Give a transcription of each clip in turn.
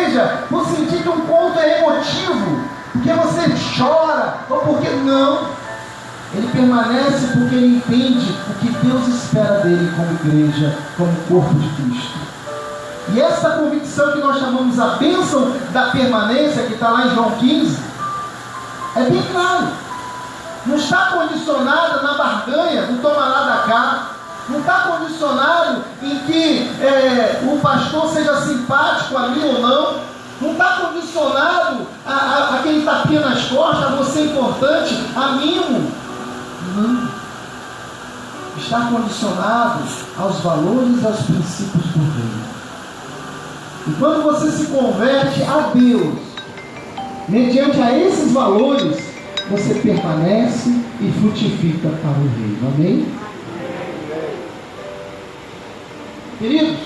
igreja por sentir que um ponto é emotivo, porque você chora, ou porque não. Ele permanece porque ele entende o que Deus espera dele como igreja, como corpo de Cristo. E essa convicção que nós chamamos a bênção da permanência, que está lá em João 15, é bem claro. Não está condicionada na barganha do toma lá da cá. Não está condicionado em que o pastor seja simpático a mim ou não. Não está condicionado a aquele tapinha nas costas, a você importante, a mimo. Não. Está condicionado aos valores e aos princípios do reino. E quando você se converte a Deus, mediante a esses valores, você permanece e frutifica para o reino. Amém? Queridos,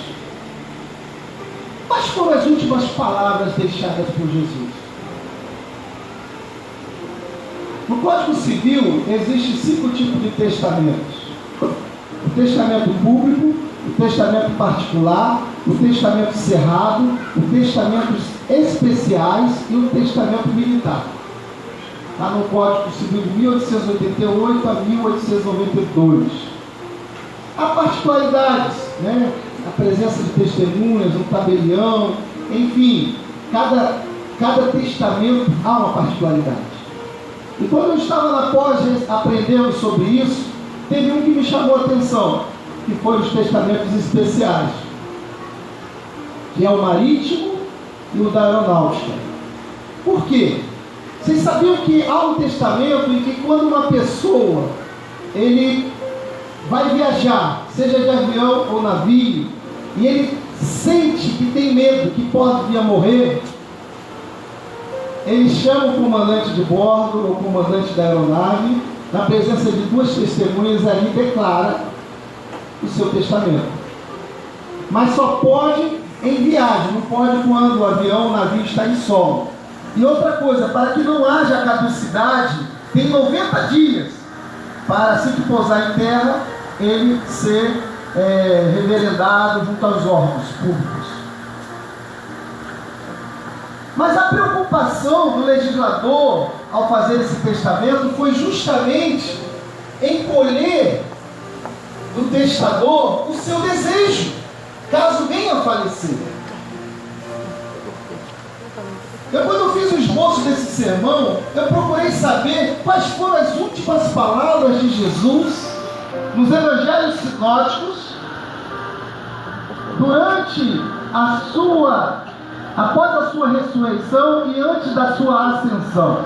quais foram as últimas palavras deixadas por Jesus? No Código Civil existem 5 tipos de testamentos: o testamento público, o testamento particular, o testamento cerrado, os testamentos especiais e o testamento militar. Está no Código Civil de 1888 a 1892. Há particularidades, né? A presença de testemunhas, um tabelião, enfim, cada testamento há uma particularidade. E quando eu estava na pós aprendendo sobre isso, teve um que me chamou a atenção, que foram os testamentos especiais, que é o marítimo e o da aeronáutica. Por quê? Vocês sabiam que há um testamento em que quando uma pessoa ele vai viajar, seja de avião ou navio, e ele sente que tem medo, que pode vir a morrer, ele chama o comandante de bordo, ou o comandante da aeronave, na presença de 2 testemunhas, ali declara o seu testamento. Mas só pode em viagem, não pode quando o avião, o navio está em solo. E outra coisa, para que não haja caducidade, tem 90 dias para, assim que pousar em terra, ele ser reverendado junto aos órgãos públicos. Mas a preocupação do legislador ao fazer esse testamento foi justamente em colher do testador o seu desejo, caso venha a falecer. Quando eu fiz o esboço desse sermão, eu procurei saber quais foram as últimas palavras de Jesus nos evangelhos sinóticos após a sua ressurreição e antes da sua ascensão.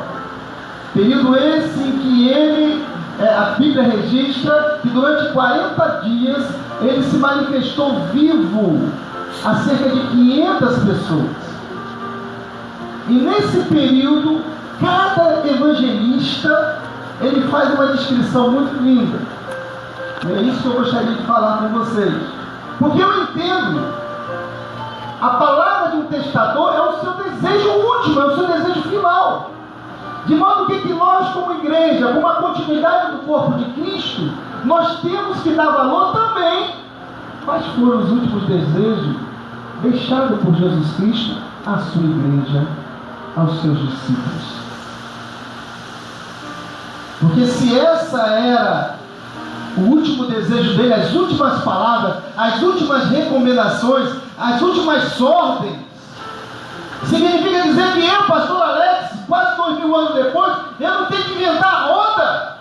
Período esse em que a Bíblia registra que durante 40 dias ele se manifestou vivo a cerca de 500 pessoas. E nesse período, cada evangelista ele faz uma descrição muito linda. É isso que eu gostaria de falar com vocês. Porque eu entendo, a palavra de um testador é o seu desejo último, é o seu desejo final. De modo que nós, como igreja, como a continuidade do corpo de Cristo, nós temos que dar valor também. Quais foram os últimos desejos deixados por Jesus Cristo à sua igreja, aos seus discípulos? Porque se essa era o último desejo dele, as últimas palavras, as últimas recomendações, as últimas ordens, significa dizer que eu, pastor Alex, quase 2000 anos depois, eu não tenho que inventar a roda,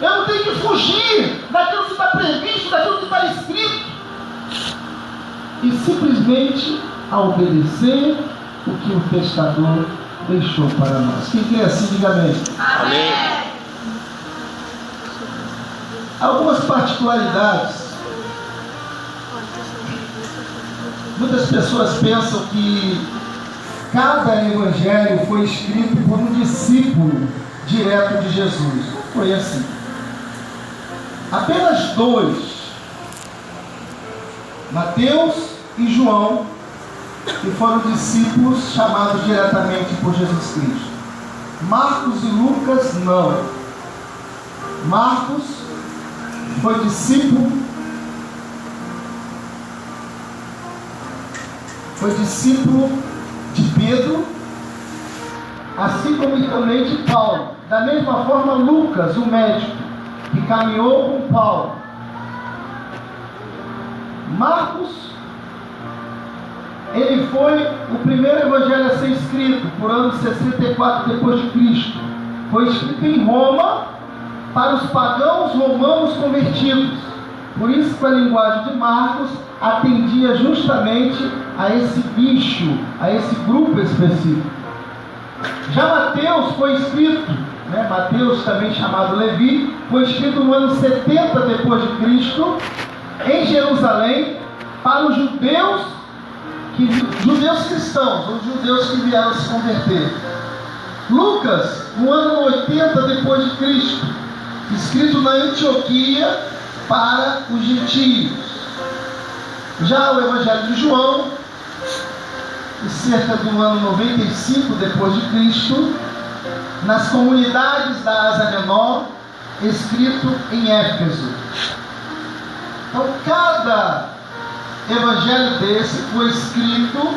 eu não tenho que fugir daquilo que está previsto, daquilo que está escrito, e simplesmente a obedecer o que o testador deixou para nós. Quem crê assim, diga amém. Amém. Algumas particularidades. Muitas pessoas pensam que cada evangelho foi escrito por um discípulo direto de Jesus. Não foi assim. Apenas 2, Mateus e João, que foram discípulos chamados diretamente por Jesus Cristo. Marcos e Lucas não. Marcos foi discípulo de Pedro, assim como também de Paulo. Da mesma forma, Lucas, o médico, que caminhou com Paulo. Marcos, ele foi o primeiro evangelho a ser escrito, por ano 64 depois de Cristo. Foi escrito em Roma, para os pagãos romanos convertidos. Por isso que a linguagem de Marcos atendia justamente a esse nicho, a esse grupo específico. Já Mateus foi escrito, Mateus, também chamado Levi, foi escrito no ano 70 depois de Cristo, em Jerusalém, para os judeus cristãos, os judeus que vieram a se converter. Lucas, no ano 80 depois de Cristo, escrito na Antioquia para os gentios. Já o Evangelho de João, cerca do ano 95 depois de Cristo, nas comunidades da Ásia Menor, escrito em Éfeso. Então, cada evangelho desse foi escrito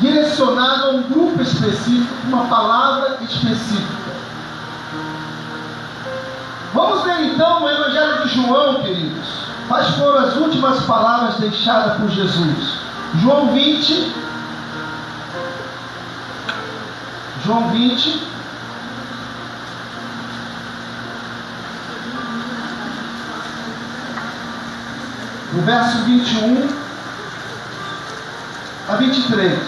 direcionado a um grupo específico, uma palavra específica. Vamos ver então no Evangelho de João, queridos, quais foram as últimas palavras deixadas por Jesus. João 20, no verso 21 a 23.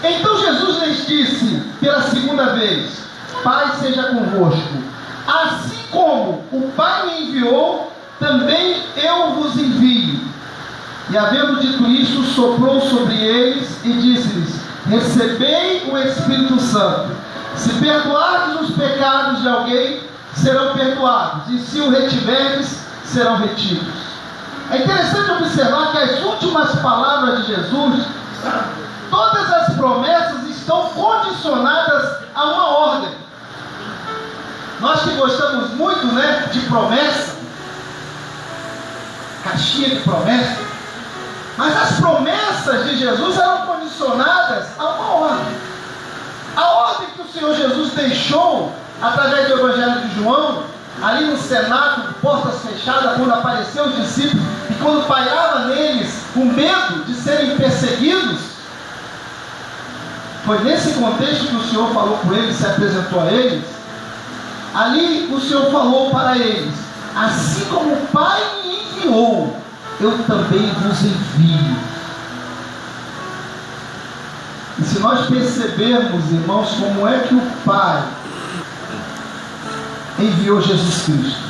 Então Jesus lhes disse pela segunda vez: Pai seja convosco. Assim como o Pai me enviou, também eu vos envio. E havendo dito isto, soprou sobre eles e disse-lhes: Recebei o Espírito Santo. Se perdoardes os pecados de alguém, serão perdoados, e se o retiverdes, serão retidos. É interessante observar que as últimas palavras de Jesus, todas as promessas estão condicionadas a uma ordem. Nós que gostamos muito, de promessa, caixinha de promessa, mas as promessas de Jesus eram condicionadas a uma ordem. A ordem que o Senhor Jesus deixou através do Evangelho de João, ali no cenáculo, portas fechadas, quando apareceu os discípulos e quando pairava neles o medo de serem perseguidos, foi nesse contexto que o Senhor falou com eles, se apresentou a eles. Ali o Senhor falou para eles: assim como o Pai me enviou, eu também vos envio. E se nós percebermos, irmãos, como é que o Pai enviou Jesus Cristo,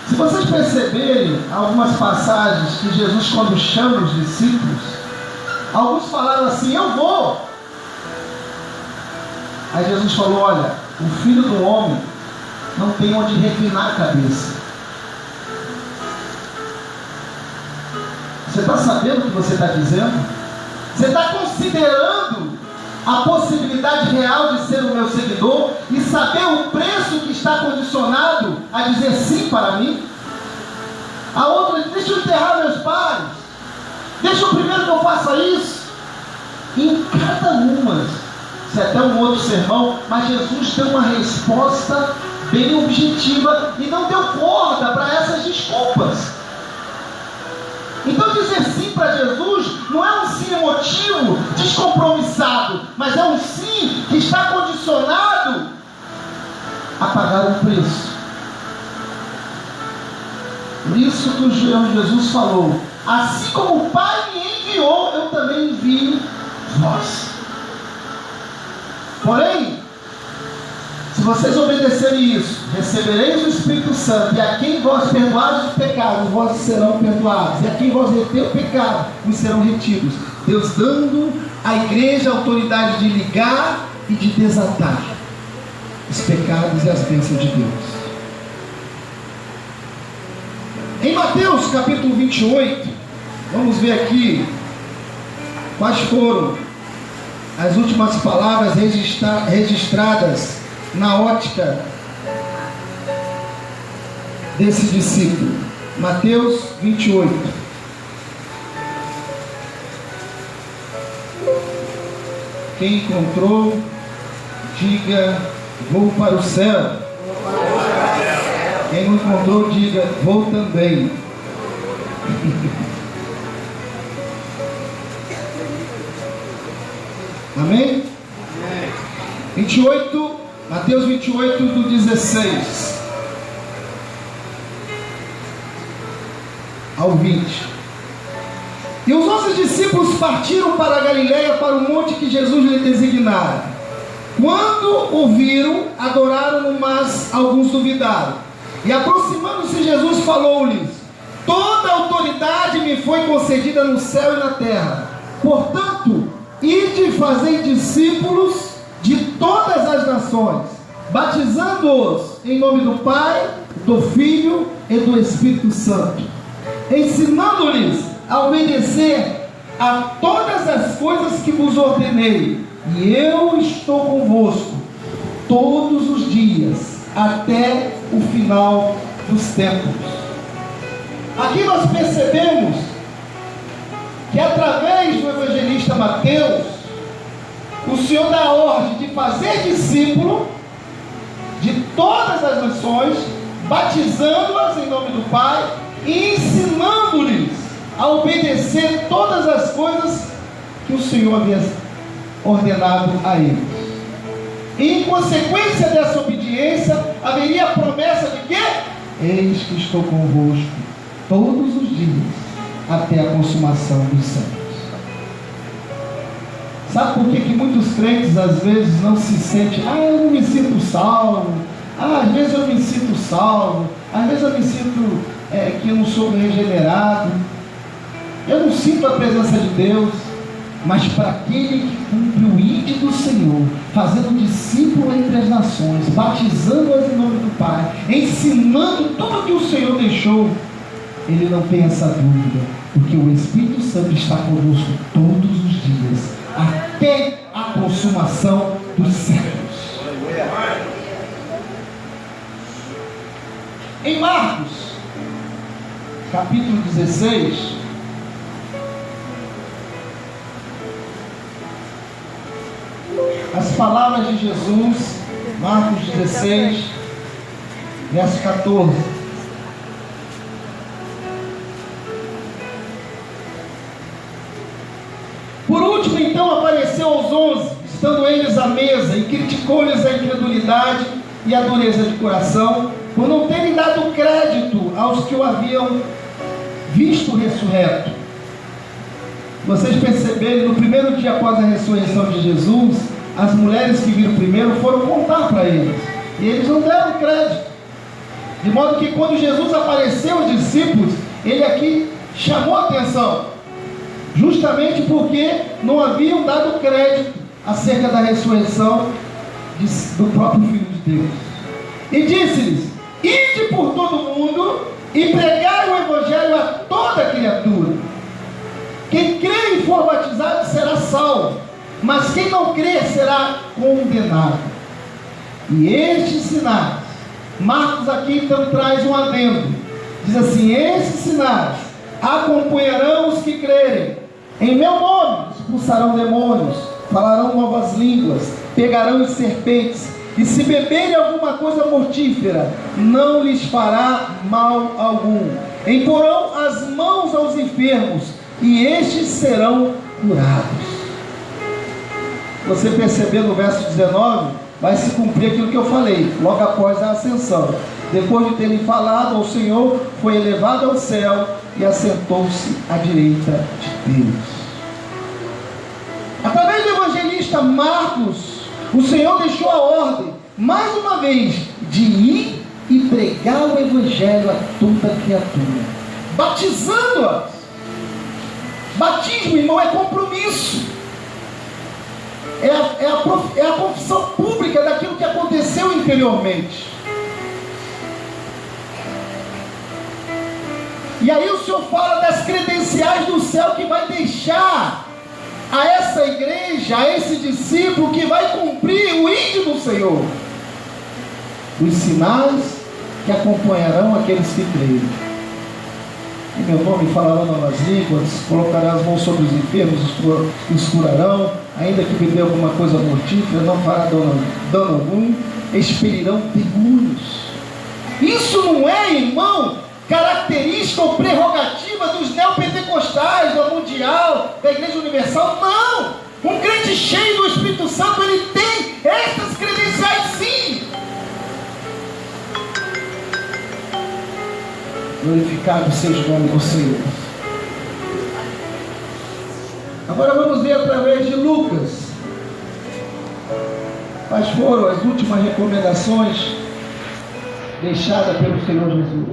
se vocês perceberem algumas passagens que Jesus, quando chama os discípulos, alguns falaram assim: eu vou. Aí Jesus falou: olha, o Filho do Homem não tem onde reclinar a cabeça. Você está sabendo o que você está dizendo? Você está considerando a possibilidade real de ser o meu seguidor e saber o preço que está condicionado a dizer sim para mim? A outra diz: deixa eu enterrar meus pais, deixa eu primeiro que eu faça isso. E em cada uma, isso é até um outro sermão, mas Jesus deu uma resposta bem objetiva e não deu corda para essas desculpas. Então dizer sim para Jesus não é um sim emotivo, descompromissado, mas é um sim que está condicionado a pagar um preço. Por isso que o Jesus falou: assim como o Pai me enviou, eu também envio vós. Porém, se vocês obedecerem isso, recebereis o Espírito Santo, e a quem vós perdoardes os pecados, vós serão perdoados, e a quem vós reter o pecado, vos serão retidos. Deus dando à igreja a autoridade de ligar e de desatar os pecados e as bênçãos de Deus. Em Mateus capítulo 28, vamos ver aqui quais foram as últimas palavras registradas na ótica desse discípulo. Mateus 28. Quem encontrou, diga: vou para o céu. Quem não encontrou, diga: vou também. Amém? 28, Mateus 28, do 16 ao 20. E os 11 discípulos partiram para a Galileia, para o monte que Jesus lhe designara. Quando o viram, adoraram-no, mas alguns duvidaram. E aproximando-se, Jesus falou-lhes: toda autoridade me foi concedida no céu e na terra. Portanto, ide e fazei discípulos de todas as nações, batizando-os em nome do Pai, do Filho e do Espírito Santo, ensinando-lhes a obedecer a todas as coisas que vos ordenei. E eu estou convosco todos os dias, até o final dos tempos. Aqui nós percebemos que através do evangelista Mateus, o Senhor dá a ordem de fazer discípulo de todas as nações, batizando-as em nome do Pai e ensinando-lhes a obedecer todas as coisas que o Senhor havia ordenado a eles. E em consequência dessa obediência, haveria a promessa de quê? Eis que estou convosco todos os dias, até a consumação dos séculos. Sabe por que muitos crentes às vezes não se sentem: eu não me sinto salvo, às vezes eu me sinto salvo, às vezes eu me sinto que eu não sou regenerado, eu não sinto a presença de Deus. Mas para aquele que cumpre o ide do Senhor, fazendo discípulo entre as nações, batizando-as em nome do Pai, ensinando tudo que o Senhor deixou, ele não tem essa dúvida, porque o Espírito Santo está conosco todos os dias, até a consumação dos séculos. Em Marcos, capítulo 16, as palavras de Jesus, Marcos 16, verso 14. Por último, então, apareceu aos 11, estando eles à mesa, e criticou-lhes a incredulidade e a dureza de coração, por não terem dado crédito aos que o haviam visto ressurreto. Vocês perceberam, no primeiro dia após a ressurreição de Jesus, as mulheres que viram primeiro foram contar para eles, e eles não deram crédito, de modo que quando Jesus apareceu aos discípulos, ele aqui chamou a atenção, justamente porque não haviam dado crédito acerca da ressurreição do próprio Filho de Deus. E disse-lhes: ide por todo o mundo e pregai o Evangelho a toda criatura. Quem crê e for batizado será salvo, mas quem não crer será condenado. E estes sinais, Marcos aqui então traz um adendo, diz assim: esses sinais acompanharão os que crerem. Em meu nome expulsarão demônios, falarão novas línguas, pegarão em serpentes, e se beberem alguma coisa mortífera, não lhes fará mal algum. Imporão as mãos aos enfermos, e estes serão curados. Você percebeu no verso 19, vai se cumprir aquilo que eu falei, logo após a ascensão. Depois de terem falado ao Senhor, foi elevado ao céu e assentou-se à direita de Deus. Através do evangelista Marcos, o Senhor deixou a ordem, mais uma vez, de ir e pregar o Evangelho a toda criatura, batizando-as. Batismo, irmão, é compromisso, é a confissão pública daquilo que aconteceu anteriormente. E aí o Senhor fala das credenciais do céu que vai deixar a essa igreja, a esse discípulo que vai cumprir o ide do Senhor, os sinais que acompanharão aqueles que crerem. em meu nome falarão novas línguas, colocarão as mãos sobre os enfermos, os curarão, ainda que beber alguma coisa mortífera, não fará dano algum, expelirão demônios. Isso não é, irmão, característica ou prerrogativa dos neopentecostais, do mundial, da Igreja Universal. Não! Um crente cheio do Espírito Santo, ele tem estas credenciais, sim. Glorificado seja o nome do Senhor. Agora vamos ver através de Lucas. Quais foram as últimas recomendações deixadas pelo Senhor Jesus?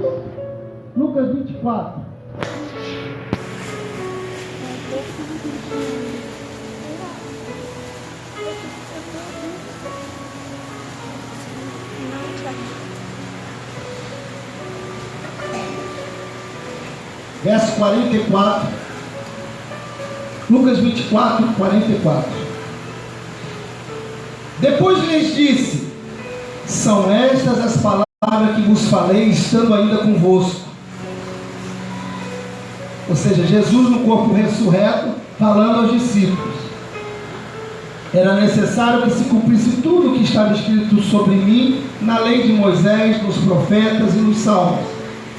Lucas 24. Verso 44. Lucas 24, 44. Depois lhes disse: são estas as palavras que vos falei, estando ainda convosco. Ou seja, Jesus no corpo ressurreto, falando aos discípulos. Era necessário que se cumprisse tudo o que estava escrito sobre mim, na lei de Moisés, nos profetas e nos salmos.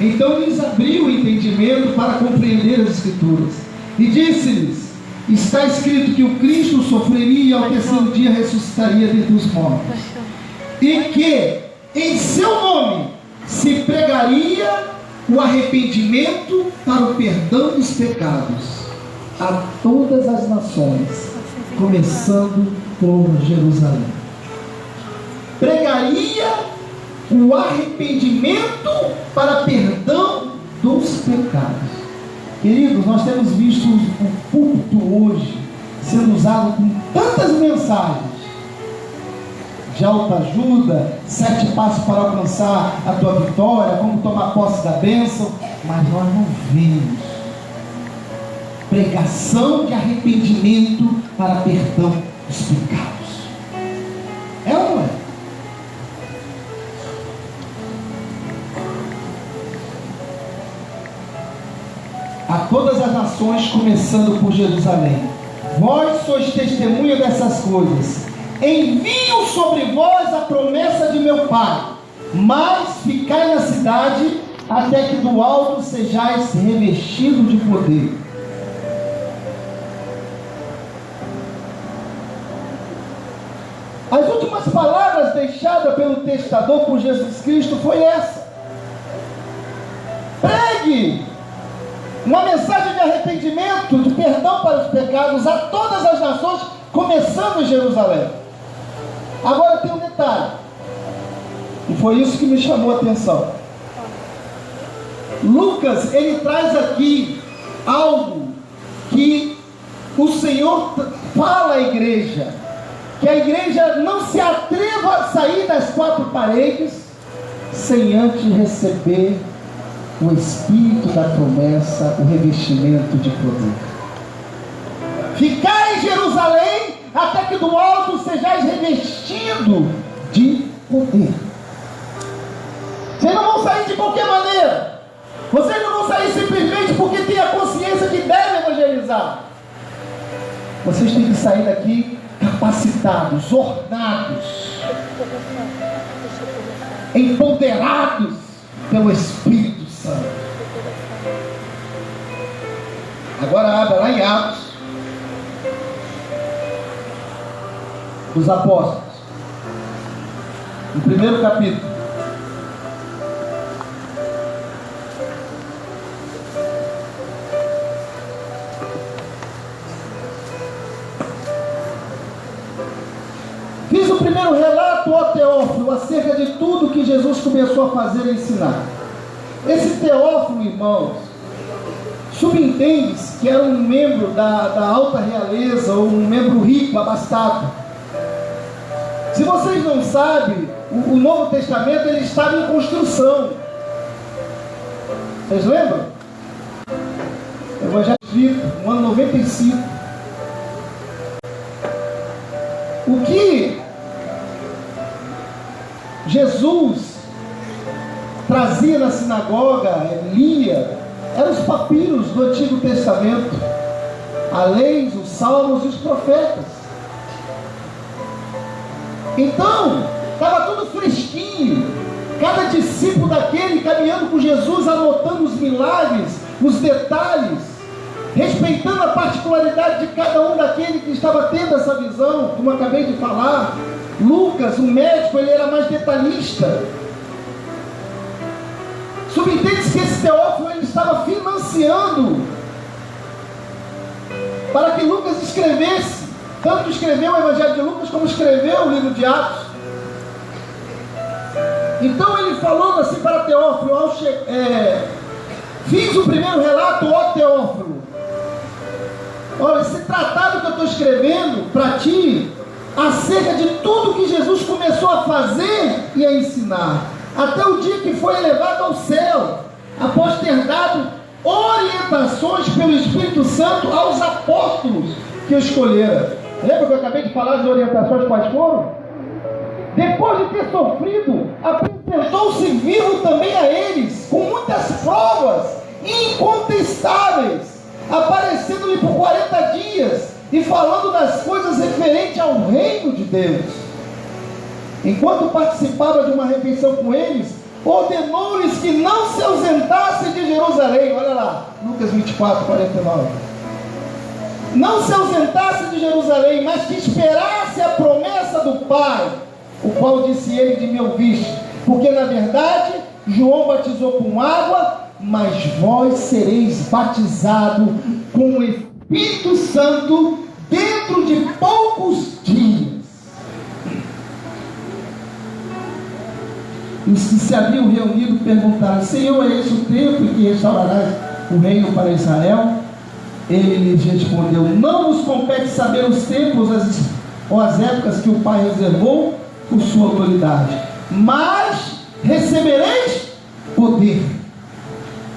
Então lhes abriu o entendimento para compreender as Escrituras. E disse-lhes: está escrito que o Cristo sofreria e ao terceiro dia ressuscitaria dentre os mortos. E que em seu nome se pregaria o arrependimento para o perdão dos pecados a todas as nações, começando por Jerusalém. Pregaria o arrependimento para perdão dos pecados. Queridos, nós temos visto o púlpito hoje sendo usado com tantas mensagens de autoajuda, 7 passos para alcançar a tua vitória, como tomar posse da bênção, mas nós não vemos pregação de arrependimento para perdão dos pecados. É ou não é? A todas as nações, começando por Jerusalém. Vós sois testemunha dessas coisas. Envio sobre vós a promessa de meu Pai, mas ficai na cidade, até que do alto sejais revestidos de poder. As últimas palavras deixadas pelo testador por Jesus Cristo foi essa: pregue uma mensagem de arrependimento, de perdão para os pecados a todas as nações, começando em Jerusalém. Agora tem um detalhe, e foi isso que me chamou a atenção. Lucas, ele traz aqui algo que o Senhor fala à igreja, que a igreja não se atreva a sair das 4 paredes sem antes receber o Espírito da promessa, o revestimento de poder. Ficai em Jerusalém, até que do alto sejais revestido de poder. Vocês não vão sair de qualquer maneira. Vocês não vão sair simplesmente porque têm a consciência que devem evangelizar. Vocês têm que sair daqui capacitados, ornados, empoderados pelo Espírito Santo. Agora abra lá em Atos dos Apóstolos, no primeiro capítulo. Fiz o primeiro relato ao Teófilo acerca de tudo que Jesus começou a fazer e ensinar. Esse Teófilo, irmãos, subentende-se que era um membro da alta realeza, ou um membro rico, abastado. Se vocês não sabem, o Novo Testamento ele estava em construção. Vocês lembram? Evangelho escrito no ano 95. O que Jesus trazia na sinagoga, lia, eram os papiros do Antigo Testamento, a lei, os salmos e os profetas. Então, estava tudo fresquinho. Cada discípulo daquele caminhando com Jesus, anotando os milagres, os detalhes, respeitando a particularidade de cada um daquele que estava tendo essa visão, como eu acabei de falar. Lucas, o médico, ele era mais detalhista. Subentende-se que esse Teófilo, ele estava financiando para que Lucas escrevesse. Tanto escreveu o Evangelho de Lucas, como escreveu o livro de Atos. Então ele falou assim para Teófilo, fiz o primeiro relato, ó Teófilo, olha, esse tratado que eu estou escrevendo para ti, acerca de tudo que Jesus começou a fazer e a ensinar, até o dia que foi elevado ao céu, após ter dado orientações pelo Espírito Santo aos apóstolos que o escolheram. Lembra que eu acabei de falar de orientações quais foram? Depois de ter sofrido, apresentou-se vivo também a eles, com muitas provas incontestáveis, aparecendo-lhe por 40 dias e falando das coisas referentes ao reino de Deus. Enquanto participava de uma refeição com eles, ordenou-lhes que não se ausentassem de Jerusalém. Olha lá, Lucas 24, 49. Não se ausentassem de Jerusalém, mas que esperasse a promessa do Pai, o qual disse ele de me ouviste, porque na verdade João batizou com água, mas vós sereis batizados com o Espírito Santo dentro de poucos dias. Os que se haviam reunido perguntaram: Senhor, é esse o tempo em que restaurarás o reino para Israel? Ele lhes respondeu: não vos compete saber os tempos ou as épocas que o Pai reservou por sua autoridade, mas recebereis poder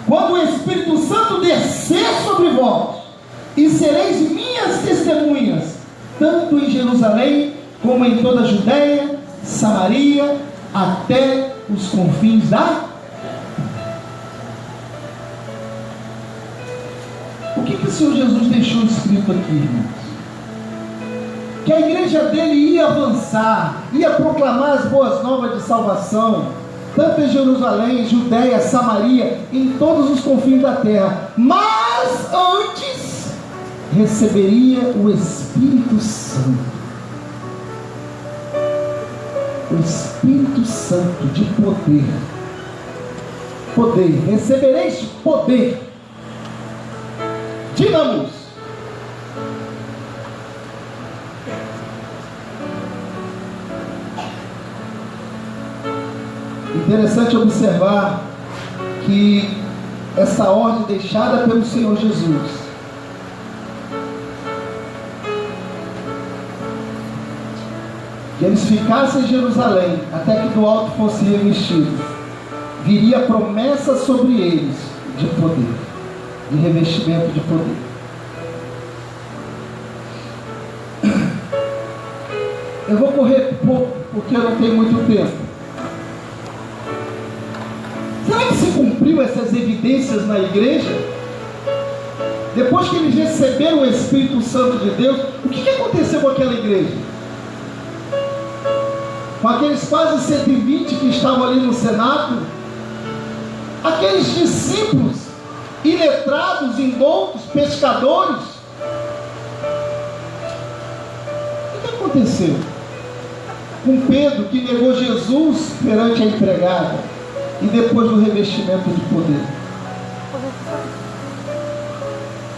quando o Espírito Santo descer sobre vós, e sereis minhas testemunhas, tanto em Jerusalém como em toda a Judéia, Samaria, até os confins da... O que o Senhor Jesus deixou escrito aqui, irmãos? Que a igreja dele ia avançar, ia proclamar as boas novas de salvação, tanto em Jerusalém, Judéia, Samaria, em todos os confins da terra, mas antes receberia o Espírito Santo. O Espírito Santo de poder. Poder, recebereis poder. Dínamos. Interessante observar que essa ordem deixada pelo Senhor Jesus, que eles ficassem em Jerusalém até que do alto fosse revestido, viria promessa sobre eles de poder, de revestimento de poder. Eu vou correr pouco porque eu não tenho muito tempo. Será que se cumpriu essas evidências na igreja? Depois que eles receberam o Espírito Santo de Deus, o que aconteceu com aquela igreja? Com aqueles quase 120 que estavam ali no Senado, aqueles discípulos iletrados, indoutos, pescadores, o que aconteceu com Pedro, que negou Jesus perante a empregada, e depois do revestimento de poder?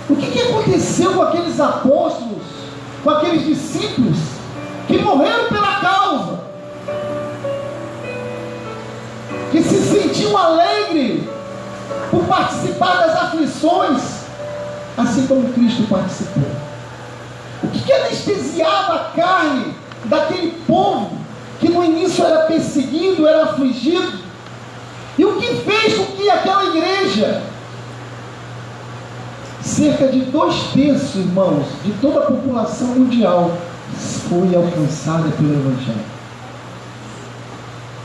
O que aconteceu com aqueles apóstolos, com aqueles discípulos que morreram pela causa, que se sentiam alegres por participar das aflições, assim como Cristo participou? O que anestesiava a carne daquele povo que no início era perseguido, era afligido? E o que fez com que aquela igreja, cerca de 2/3, irmãos, de toda a população mundial, foi alcançada pelo Evangelho?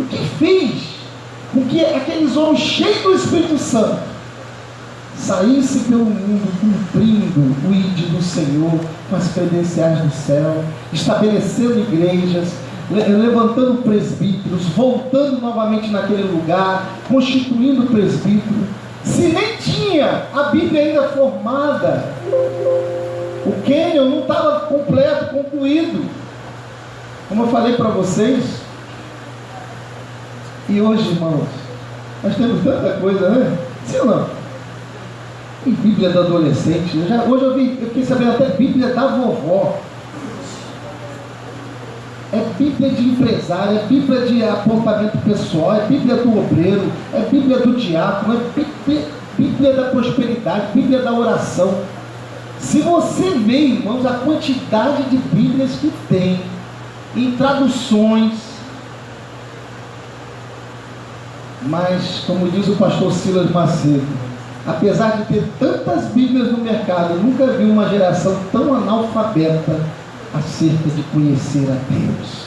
O que fez com que aqueles homens cheios do Espírito Santo saísse pelo mundo cumprindo o ID do Senhor, com as credenciais do céu, estabelecendo igrejas, levantando presbíteros, voltando novamente naquele lugar, constituindo presbítero, se nem tinha a Bíblia ainda formada, o cânon não estava completo, concluído, como eu falei para vocês. E hoje, irmãos, nós temos tanta coisa, né? Sim ou não? Tem Bíblia do adolescente. Hoje eu fiquei sabendo até Bíblia da vovó. É Bíblia de empresário, é Bíblia de apontamento pessoal, é Bíblia do obreiro, é Bíblia do diácono, é Bíblia da prosperidade, Bíblia da oração. Se você vê, irmãos, a quantidade de Bíblias que tem, em traduções, mas, como diz o pastor Silas Macedo, apesar de ter tantas Bíblias no mercado, eu nunca vi uma geração tão analfabeta acerca de conhecer a Deus.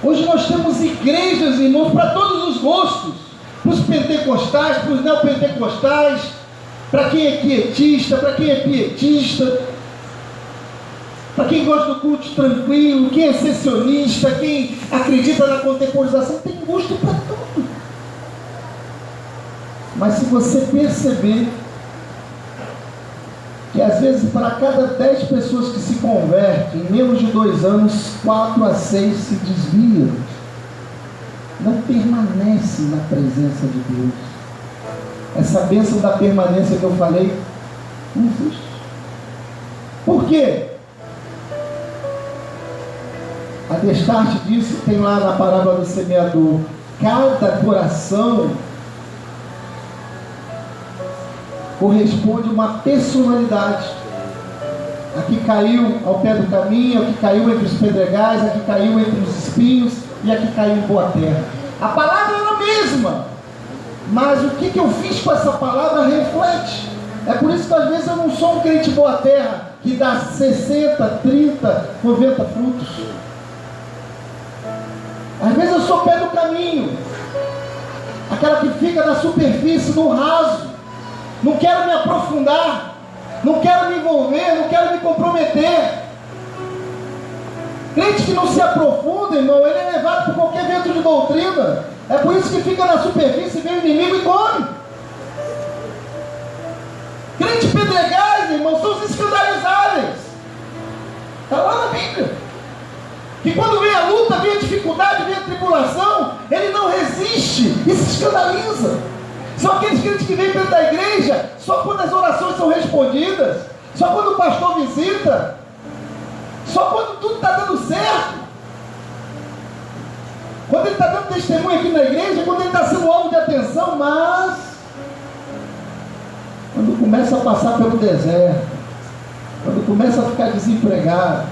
Hoje nós temos igrejas, irmãos, para todos os gostos, para os pentecostais, para os neopentecostais, para quem é quietista, para quem é pietista, para quem gosta do culto tranquilo, quem é sessionista, quem acredita na contemporização, tem gosto para tudo. Mas se você perceber que às vezes para cada 10 pessoas que se convertem, em menos de 2 anos, 4 a 6 se desviam, não permanece na presença de Deus. Essa bênção da permanência que eu falei, não existe. Por quê? A Destarte disse, tem lá na parábola do semeador, cada coração corresponde a uma personalidade. Aqui caiu ao pé do caminho, aqui caiu entre os pedregais, aqui caiu entre os espinhos e aqui caiu em boa terra. A palavra era a mesma, mas o que eu fiz com essa palavra reflete. É por isso que às vezes eu não sou um crente boa terra que dá 60, 30, 90 frutos. Às vezes eu sou pé do caminho, aquela que fica na superfície, no raso. Não quero me aprofundar, não quero me envolver, não quero me comprometer. Crente que não se aprofunda, irmão, ele é levado por qualquer vento de doutrina. É por isso que fica na superfície, vem o inimigo e come. Crente pedregais, irmão, são os escandalizáveis. Está lá na Bíblia. Que quando vem a luta, vem a dificuldade, vem a tribulação, ele não resiste e se escandaliza. São aqueles crentes que vêm dentro da igreja só quando as orações são respondidas, só quando o pastor visita, só quando tudo está dando certo. Quando ele está dando testemunho aqui na igreja, quando ele está sendo alvo de atenção, mas quando começa a passar pelo deserto, quando começa a ficar desempregado,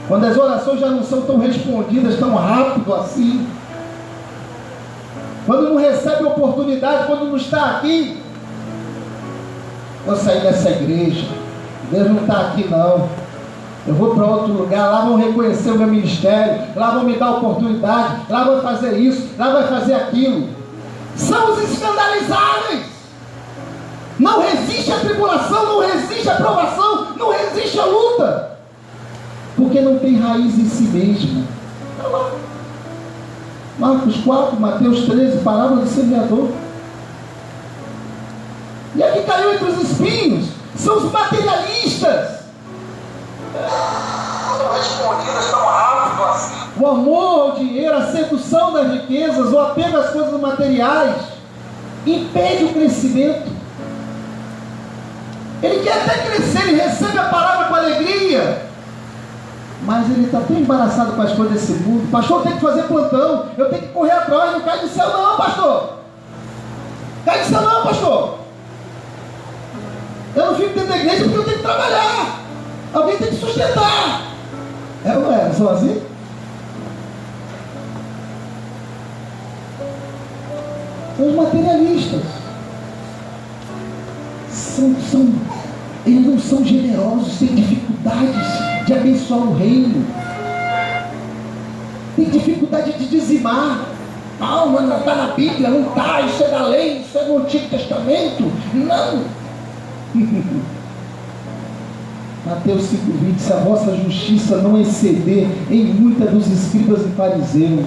quando as orações já não são tão respondidas tão rápido assim, quando não recebe oportunidade, quando não está aqui, vou sair dessa igreja, Deus não está aqui não, eu vou para outro lugar, lá vão reconhecer o meu ministério, lá vão me dar oportunidade, lá vão fazer isso, lá vai fazer aquilo. São os escandalizáveis. Não resiste à tribulação, não resiste à provação, não resiste à luta, porque não tem raiz em si mesmo. Está lá. Marcos 4, Mateus 13, parábola do semeador. E aqui caiu entre os espinhos, são os materialistas. Respondidas tão rápido assim. O amor ao dinheiro, a sedução das riquezas, o apego às coisas materiais, impede o crescimento. Ele quer até crescer, ele recebe a palavra com alegria, mas ele está tão embaraçado com as coisas desse mundo. Pastor, tem que fazer plantão, eu tenho que correr atrás, não cai do céu não, pastor. Cai do céu não, pastor. Eu não fico dentro da igreja porque eu tenho que trabalhar. Alguém tem que sustentar. É ou não é? São assim? São os materialistas. Eles não são generosos, têm dificuldades de abençoar o reino, tem dificuldade de dizimar, Não, mas não está na Bíblia, não está, isso é da lei, isso é do Antigo Testamento. Não. Mateus 5,20, se a vossa justiça não exceder em muita dos escribas e fariseus,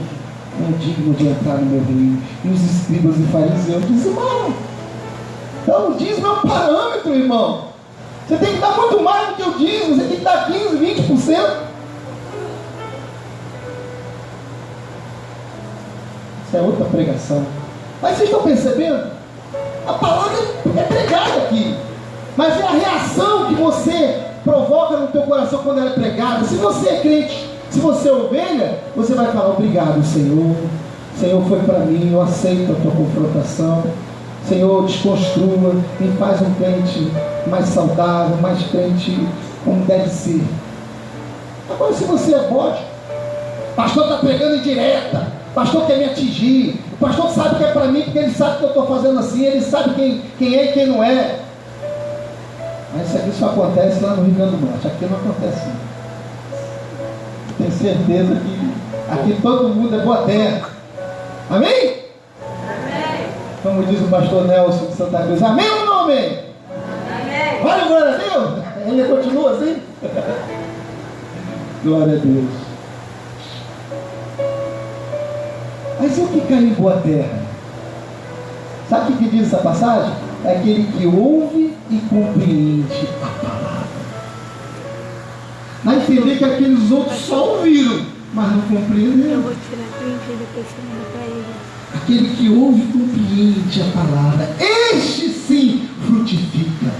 não é digno de entrar no meu reino. E os escribas e fariseus dizimaram. Então o dízimo é um parâmetro, irmão. Você tem que dar muito mais do que o dízimo, você tem que dar 15%, 20%. Isso é outra pregação. Mas vocês estão percebendo? A palavra é pregada aqui. Mas é a reação que você provoca no teu coração quando ela é pregada. Se você é crente, se você é ovelha, você vai falar: obrigado, Senhor. Senhor, foi para mim, eu aceito a tua confrontação. Senhor, desconstrua, me faz um crente mais saudável, mais crente como deve ser. Agora, se você é bode, o pastor está pregando indireta, o pastor quer me atingir, o pastor sabe que é para mim, porque ele sabe que eu estou fazendo assim, ele sabe quem é e quem não é. Mas isso aqui só acontece lá no Rio Grande do Norte, aqui não acontece. Tenho certeza que aqui todo mundo é boa terra. Amém? Amém. Como diz o pastor Nelson de Santa Cruz, amém ou não amém? Amém. Vale, glória a Deus. Ele continua assim? Glória a Deus. Mas e o que cai em boa terra? Sabe o que diz essa passagem? É aquele que ouve e compreende a palavra. Não entender que aqueles outros só ouviram, mas não compreenderam. Eu vou tirar print e depois você manda para ele. Aquele que ouve e compreende a palavra, este sim frutifica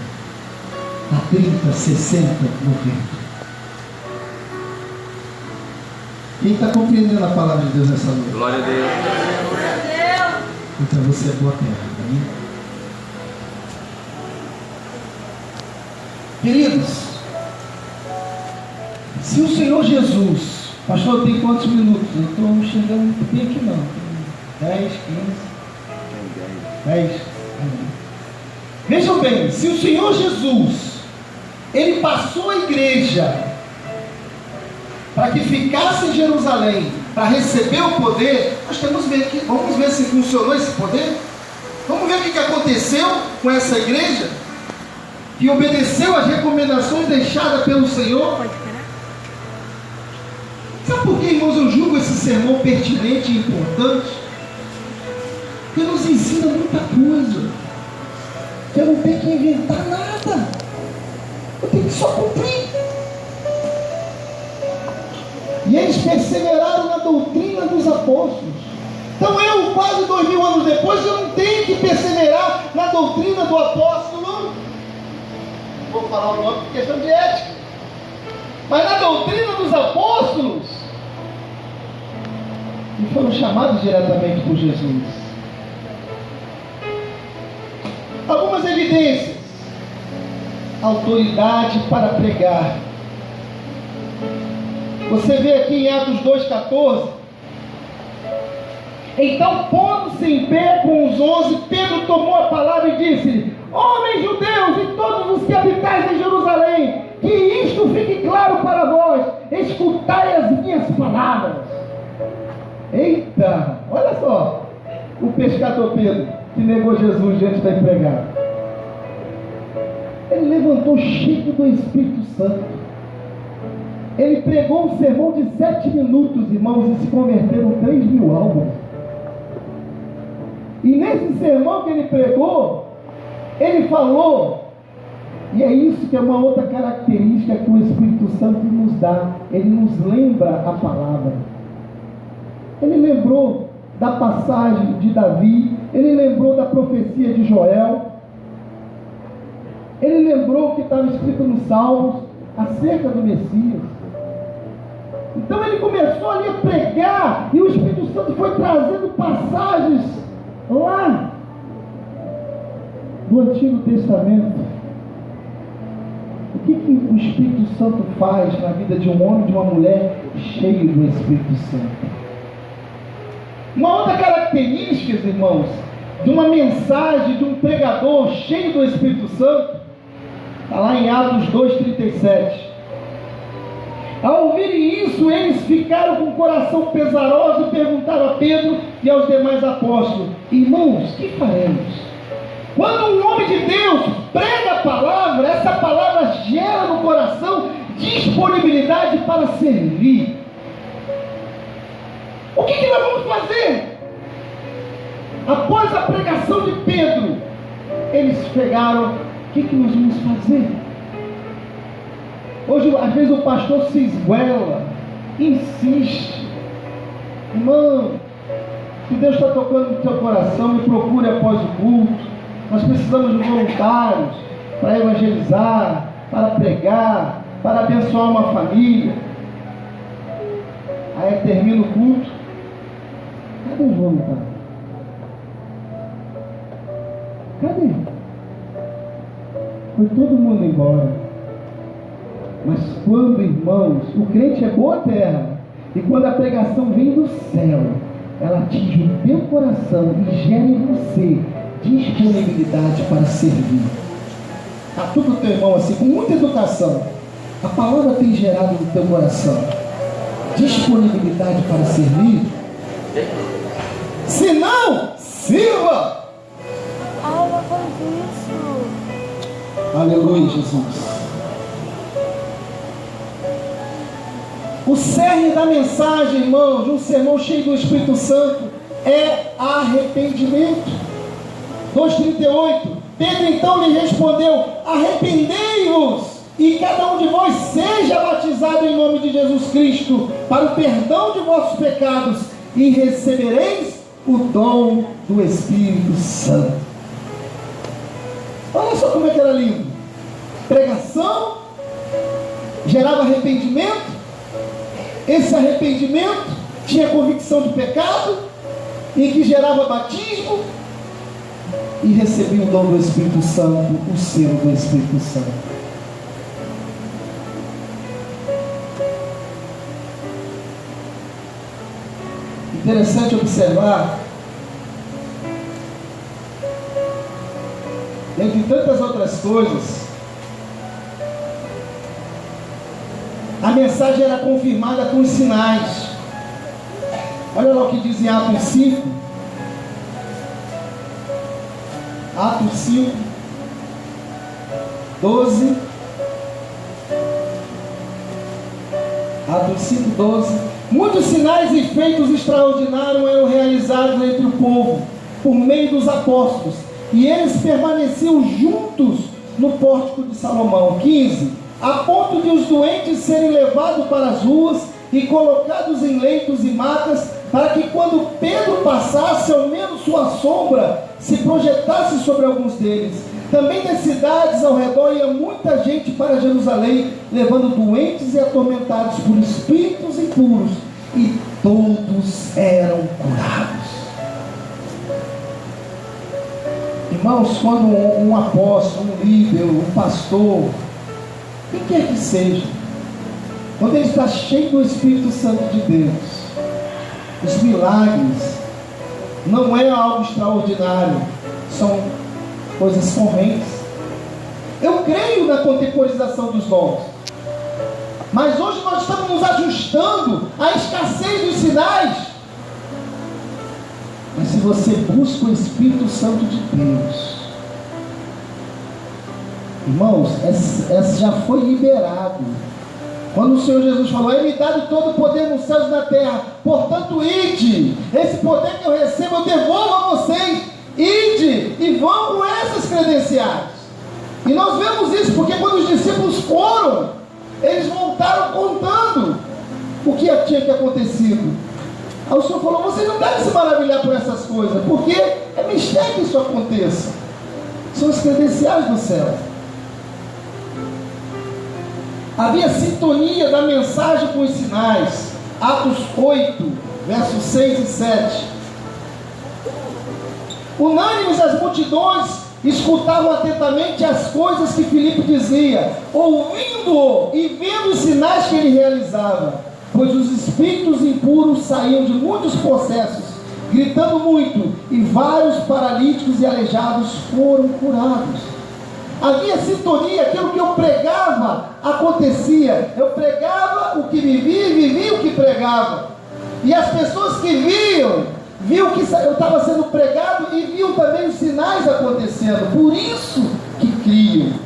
a 30, 60, 90. Quem está compreendendo a palavra de Deus nessa noite? Glória a Deus. Glória a Deus. Então você é boa terra. Amém? Queridos, se o Senhor Jesus, pastor, tem quantos minutos? Eu estou chegando muito bem aqui não. 10, 15, 10. Vejam bem, se o Senhor Jesus, ele passou a igreja para que ficasse em Jerusalém, para receber o poder, nós temos que ver aqui, vamos ver se funcionou esse poder. Vamos ver o que aconteceu com essa igreja que obedeceu às recomendações deixadas pelo Senhor. Sabe por que, irmãos, eu julgo esse sermão pertinente e importante? Porque nos ensina muita coisa. Eu não tenho que inventar nada, eu tenho que só cumprir. E eles perseveraram na doutrina dos apóstolos. Então eu, quase 2000 anos depois, eu não tenho que perseverar na doutrina do apóstolo. Vou falar o nome por questão de ética. Mas na doutrina dos apóstolos, que foram chamados diretamente por Jesus. Algumas evidências. Autoridade para pregar. Você vê aqui em Atos 2,14. Então, pondo-se em pé com os 11, Pedro tomou a palavra e disse: homens judeus e todos os que habitais em Jerusalém, que isto fique claro para vós, escutai as minhas palavras. Eita, olha só, o pescador Pedro, que negou Jesus diante da empregada. Ele levantou cheio do Espírito Santo. Ele pregou um sermão de 7 minutos, irmãos, e se converteram 3.000 almas. E nesse sermão que ele pregou, ele falou, e é isso que é uma outra característica que o Espírito Santo nos dá, ele nos lembra a palavra. Ele lembrou da passagem de Davi, ele lembrou da profecia de Joel, ele lembrou o que estava escrito nos Salmos acerca do Messias. Então ele começou ali a pregar, e o Espírito Santo foi trazendo passagens lá do Antigo Testamento. O que o Espírito Santo faz na vida de um homem e de uma mulher cheio do Espírito Santo? Uma outra característica, irmãos, de uma mensagem de um pregador cheio do Espírito Santo, está lá em Atos 2,37. Ao ouvirem isso, eles ficaram com o coração pesaroso e perguntaram a Pedro e aos demais apóstolos: irmãos, que faremos? Quando um homem de Deus prega a palavra, essa palavra gera no coração disponibilidade para servir. O que nós vamos fazer? Após a pregação de Pedro, eles pegaram: o que nós vamos fazer? Hoje, às vezes, o pastor se esguela, insiste. Irmão, se Deus está tocando no teu coração, me procure após o culto. Nós precisamos de voluntários para evangelizar, para pregar, para abençoar uma família. Aí termina o culto. Cadê o voluntário? Cadê? Foi todo mundo embora. Mas quando, irmãos, o crente é boa terra, e quando a pregação vem do céu, ela atinge o teu coração e gera em você disponibilidade para servir. Catuca o teu irmão assim, com muita educação. A palavra tem gerado no teu coração disponibilidade para servir? Se não, sirva! Aula com isso. Aleluia, Jesus. O cerne da mensagem, irmão, de um sermão cheio do Espírito Santo é arrependimento. 2,38. Pedro então lhe respondeu: arrependei-vos e cada um de vós seja batizado em nome de Jesus Cristo para o perdão de vossos pecados e recebereis o dom do Espírito Santo. Olha só como é que era lindo. Pregação gerava arrependimento. Esse arrependimento tinha convicção de pecado, em que gerava batismo e recebia o dom do Espírito Santo, o selo do Espírito Santo. Interessante observar, entre tantas outras coisas, a mensagem era confirmada com os sinais. Olha lá o que diz em Atos 5. Atos 5, 12. Atos 5, 12. Muitos sinais e feitos extraordinários eram realizados entre o povo, por meio dos apóstolos, e eles permaneciam juntos no pórtico de Salomão. 15. A ponto de os doentes serem levados para as ruas e colocados em leitos e macas, para que quando Pedro passasse, ao menos sua sombra se projetasse sobre alguns deles. Também das cidades ao redor ia muita gente para Jerusalém, levando doentes e atormentados por espíritos impuros, e todos eram curados. Irmãos, quando um apóstolo, um líder, um pastor, quem quer que seja, quando ele está cheio do Espírito Santo de Deus, os milagres não é algo extraordinário, são coisas correntes. Eu creio na contemporização dos dons, mas hoje nós estamos nos ajustando à escassez dos sinais. Mas se você busca o Espírito Santo de Deus, irmãos, essa já foi liberado. Quando o Senhor Jesus falou: é-me dado todo o poder nos céus e na terra, portanto ide, esse poder que eu recebo eu devolvo a vocês, ide e vão com essas credenciais. E nós vemos isso porque quando os discípulos foram, eles voltaram contando o que tinha que acontecido. Aí o Senhor falou: vocês não devem se maravilhar por essas coisas, porque é mistério que isso aconteça. São as credenciais do céu. Havia sintonia da mensagem com os sinais. Atos 8, versos 6 e 7. Unânimes as multidões escutavam atentamente as coisas que Filipe dizia, ouvindo-o e vendo os sinais que ele realizava, pois os espíritos impuros saíam de muitos possessos, gritando muito, e vários paralíticos e aleijados foram curados. havia sintonia, aquilo que eu pregava acontecia. Eu pregava o que vivia e vivia o que pregava. E as pessoas que viam que eu estava sendo pregado e viam também os sinais acontecendo. Por isso que criam.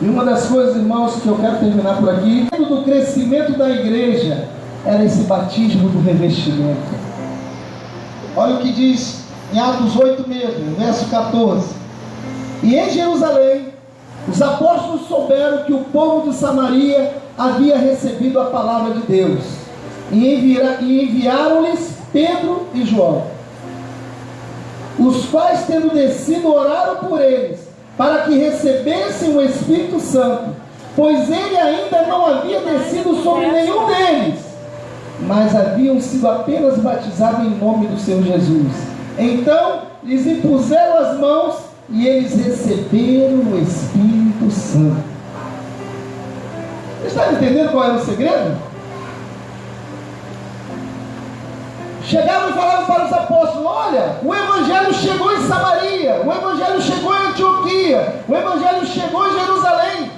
E uma das coisas, irmãos, que eu quero terminar por aqui, do crescimento da igreja, era esse batismo do revestimento. Olha o que diz em Atos 8 mesmo, verso 14. E em Jerusalém, os apóstolos souberam que o povo de Samaria havia recebido a palavra de Deus. E enviaram-lhes Pedro e João, os quais, tendo descido, oraram por eles, para que recebessem o Espírito Santo, pois ele ainda não havia descido sobre nenhum deles, mas haviam sido apenas batizados em nome do Senhor Jesus. Então lhes impuseram as mãos e eles receberam o Espírito Santo. Está entendendo qual era o segredo? Chegavam e falavam para os apóstolos: olha, o Evangelho chegou em Samaria, o Evangelho chegou em Antioquia, o Evangelho chegou em Jerusalém.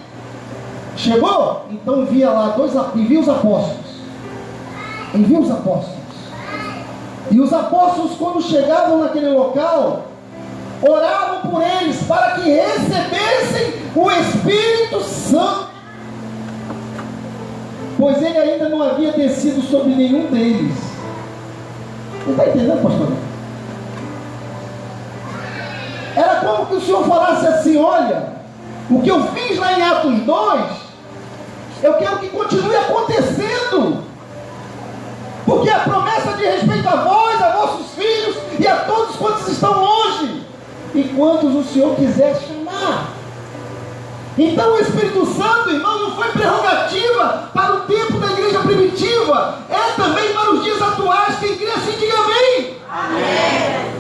Chegou? Então envia lá envia os apóstolos. Envia os apóstolos. E os apóstolos, quando chegavam naquele local, oravam por eles para que recebessem o Espírito Santo, pois ele ainda não havia descido sobre nenhum deles. Você está entendendo, pastor? Era como que o Senhor falasse assim: olha, o que eu fiz lá em Atos 2, eu quero que continue acontecendo, porque a promessa diz respeito a vós, a vossos filhos e a todos quantos estão longe, e quantos o Senhor quiser chamar. Então o Espírito Santo, irmão, não foi prerrogativa para o tempo da igreja primitiva, é também para os dias atuais. Quem crê assim, diga amém. Amém.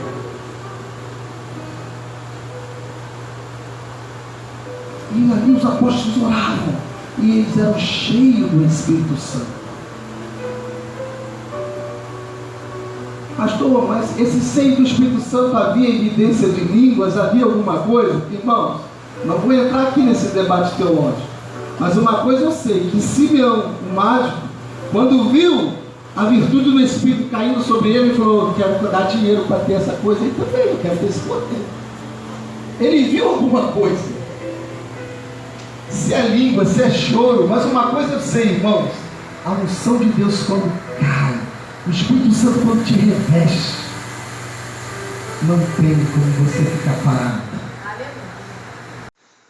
E ali os apóstolos oravam, e eles eram cheios do Espírito Santo. Pastor, mas esse seio do Espírito Santo havia evidência de línguas, havia alguma coisa? Irmãos, não vou entrar aqui nesse debate teológico, mas uma coisa eu sei, que Simeão, o mágico, quando viu a virtude do Espírito caindo sobre ele, ele falou: quero dar dinheiro para ter essa coisa aí também, eu quero ter esse poder. Ele viu alguma coisa, se é língua, se é choro, mas uma coisa eu sei, irmãos, a unção de Deus quando cai, o Espírito Santo quando te reveste, não tem como você ficar parado.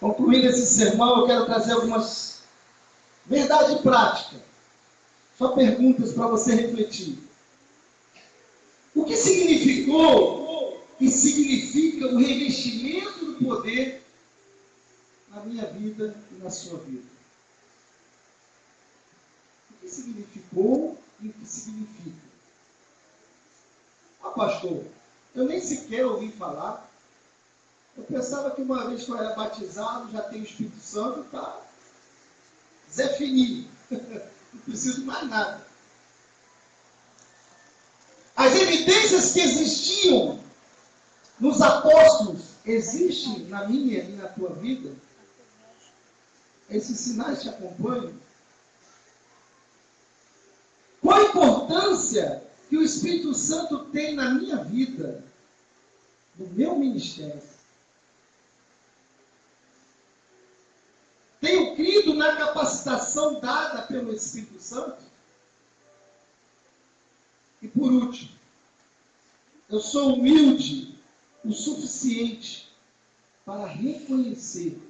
Concluindo esse sermão, eu quero trazer algumas verdades práticas, só perguntas para você refletir. O que significou e significa o revestimento do poder na minha vida e na sua vida? O que significou e o que significa? Ah, pastor, eu nem sequer ouvi falar. Eu pensava que uma vez que eu era batizado, já tenho o Espírito Santo, tá? Zé Fininho. Não preciso mais nada. As evidências que existiam nos apóstolos, existem na minha e na tua vida? Esses sinais te acompanham? Qual a importância que o Espírito Santo tem na minha vida, no meu ministério? Tenho crido na capacitação dada pelo Espírito Santo? E por último, eu sou humilde o suficiente para reconhecer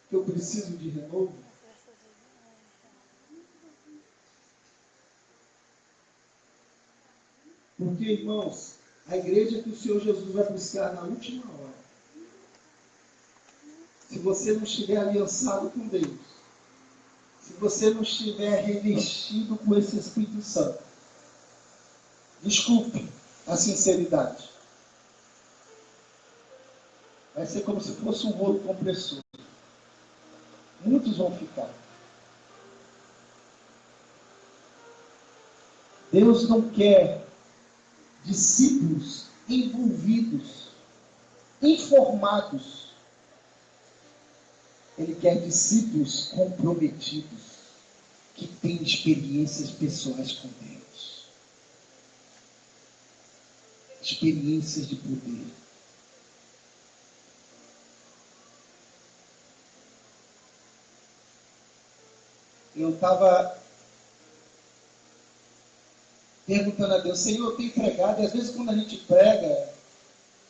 que eu preciso de renovo? Porque, irmãos, a igreja que o Senhor Jesus vai buscar na última hora, se você não estiver aliançado com Deus, se você não estiver revestido com esse Espírito Santo, desculpe a sinceridade, vai ser como se fosse um rolo compressor. Muitos vão ficar. Deus não quer discípulos envolvidos informados. Ele quer discípulos comprometidos, que têm experiências pessoais com Deus. Experiências de poder. Eu estava perguntando a Deus, Senhor, eu tenho pregado, e às vezes quando a gente prega,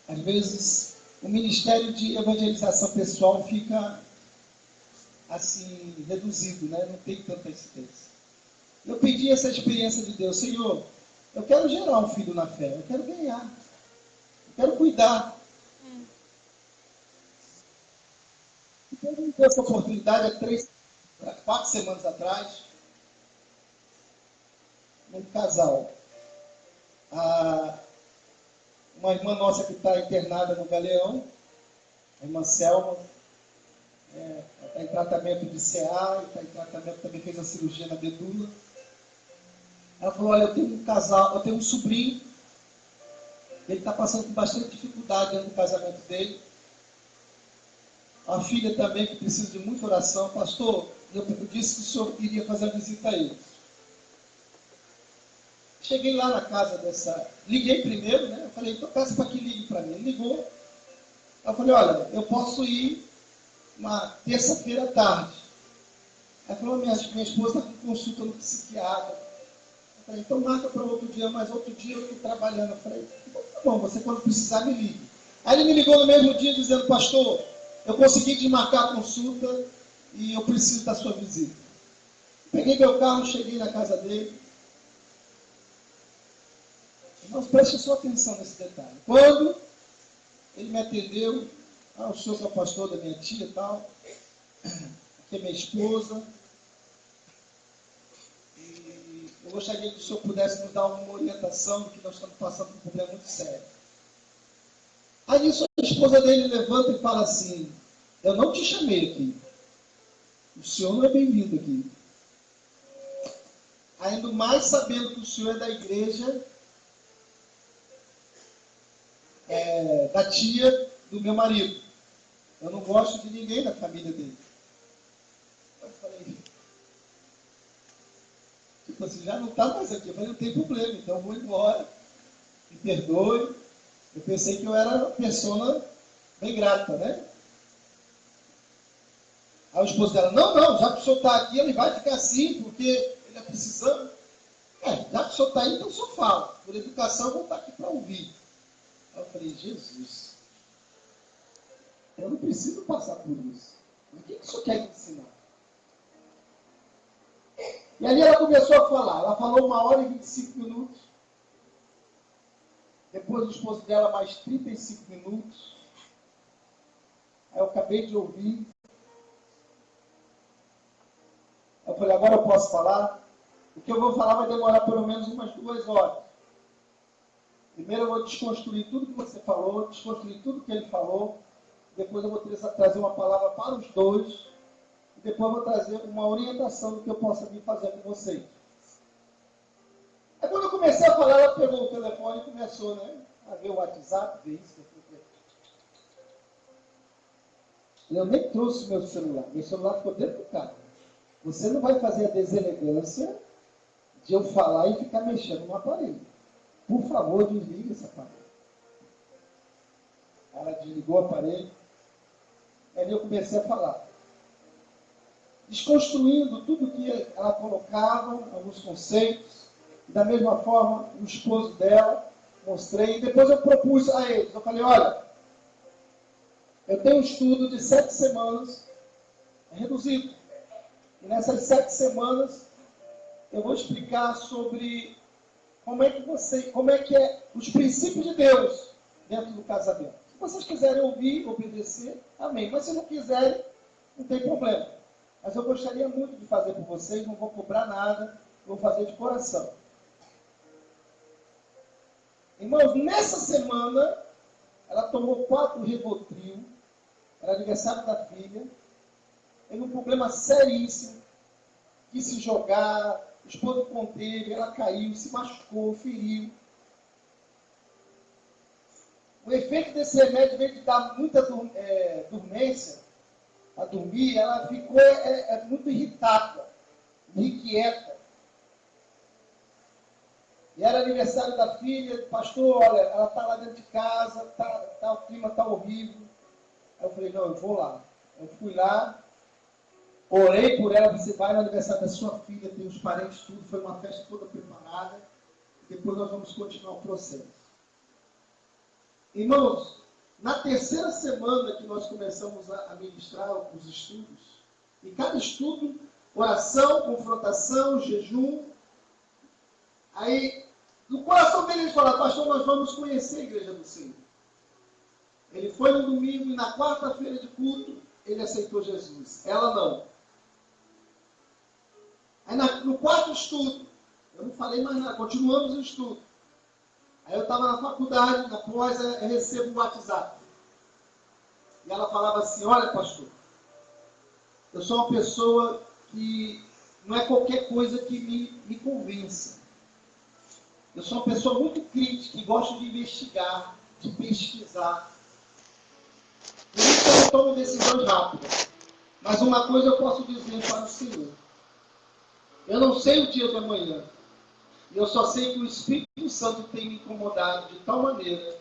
às vezes o ministério de evangelização pessoal fica assim, reduzido, né? Não tem tanta incidência. Eu pedi essa experiência de Deus, Senhor, eu quero gerar um filho na fé, eu quero ganhar, eu quero cuidar. Então eu tive essa oportunidade há 4 semanas atrás, um casal. Uma irmã nossa que está internada no Galeão, a irmã Selma, está em tratamento de CA, está em tratamento, também fez a cirurgia na medula. Ela falou, olha, eu tenho um casal, eu tenho um sobrinho, ele está passando por bastante dificuldade dentro do casamento dele. A filha também, que precisa de muita oração. Pastor, eu disse que o senhor iria fazer a visita a eles. Cheguei lá na casa dessa... Liguei primeiro, né? Eu falei, então peça para que ligue para mim. Ele ligou. Eu falei, olha, eu posso ir uma terça-feira à tarde. Ela falou, minha esposa está com consulta no psiquiatra. Eu falei, então marca para outro dia, mas outro dia eu estou trabalhando. Eu falei, então tá bom, você quando precisar me ligue. Aí ele me ligou no mesmo dia dizendo, pastor, eu consegui desmarcar a consulta e eu preciso da sua visita. Peguei meu carro, cheguei na casa dele. Mas preste sua atenção nesse detalhe. Quando ele me atendeu, o senhor é o pastor da minha tia e tal, aqui é minha esposa, e eu gostaria que o senhor pudesse nos dar uma orientação, porque nós estamos passando por um problema muito sério. Aí nisso a esposa dele levanta e fala assim, eu não te chamei aqui, o senhor não é bem-vindo aqui. Ainda mais sabendo que o senhor é da igreja, da tia do meu marido. Eu não gosto de ninguém da família dele. Eu falei, tipo assim, já não está mais aqui. Eu falei, não tem problema, então eu vou embora. Me perdoe. Eu pensei que eu era uma pessoa bem grata, né? Aí o esposo dela, não, já que o senhor está aqui, ele vai ficar assim, porque ele está precisando. Já que o senhor está aí, então o senhor fala. Por educação, eu vou estar aqui para ouvir. Aí eu falei, Jesus, eu não preciso passar por isso. Mas o que o senhor quer me ensinar? E ali ela começou a falar. Ela falou 1h e 25 minutos. Depois o esposo dela mais 35 minutos. Aí eu acabei de ouvir. Eu falei, agora eu posso falar? O que eu vou falar vai demorar pelo menos umas 2 horas. Primeiro eu vou desconstruir tudo que você falou, desconstruir tudo que ele falou. Depois eu vou trazer uma palavra para os dois. E depois eu vou trazer uma orientação do que eu possa vir fazer com vocês. Aí quando eu comecei a falar, ela pegou o telefone e começou, né, a ver o WhatsApp, ver isso. Eu nem trouxe meu celular. Meu celular ficou dentro do carro. Você não vai fazer a deselegância de eu falar e ficar mexendo no aparelho. Por favor, desligue esse aparelho. Ela desligou o aparelho. Aí eu comecei a falar. Desconstruindo tudo que ela colocava, alguns conceitos. Da mesma forma, o esposo dela, mostrei. E depois eu propus a eles. Eu falei, olha, eu tenho um estudo de 7 semanas, reduzido. E nessas 7 semanas, eu vou explicar sobre como é que é os princípios de Deus dentro do casamento. Se vocês quiserem ouvir, obedecer, amém. Mas se não quiserem, não tem problema. Mas eu gostaria muito de fazer por vocês, não vou cobrar nada, vou fazer de coração. Irmãos, nessa semana, ela tomou 4 Rivotril, era aniversário da filha, teve um problema seríssimo, quis se jogar, o esposo conteve, ela caiu, se machucou, feriu. O efeito desse remédio, em vez de dar muita dormência, a dormir, ela ficou muito irritada, inquieta. E era aniversário da filha, pastor, olha, ela está lá dentro de casa, o clima está horrível. Aí eu falei, não, eu vou lá. Eu fui lá, orei por ela, você vai no aniversário da sua filha, tem os parentes, tudo, foi uma festa toda preparada. Depois nós vamos continuar o processo. Irmãos, na terceira semana que nós começamos a ministrar os estudos, em cada estudo, oração, confrontação, jejum, aí, no coração dele, ele falou, pastor, nós vamos conhecer a igreja do Senhor. Ele foi no domingo e na quarta-feira de culto, ele aceitou Jesus. Ela não. Aí no quarto estudo, eu não falei mais nada, continuamos o estudo. Aí eu estava na faculdade, na pós, eu recebo um WhatsApp. E ela falava assim, olha pastor, eu sou uma pessoa que não é qualquer coisa que me convença. Eu sou uma pessoa muito crítica, que gosta de investigar, de pesquisar. Por isso eu tomo decisões rápidas. Mas uma coisa eu posso dizer para o Senhor. Eu não sei o dia de amanhã. E eu só sei que o Espírito Santo tem me incomodado de tal maneira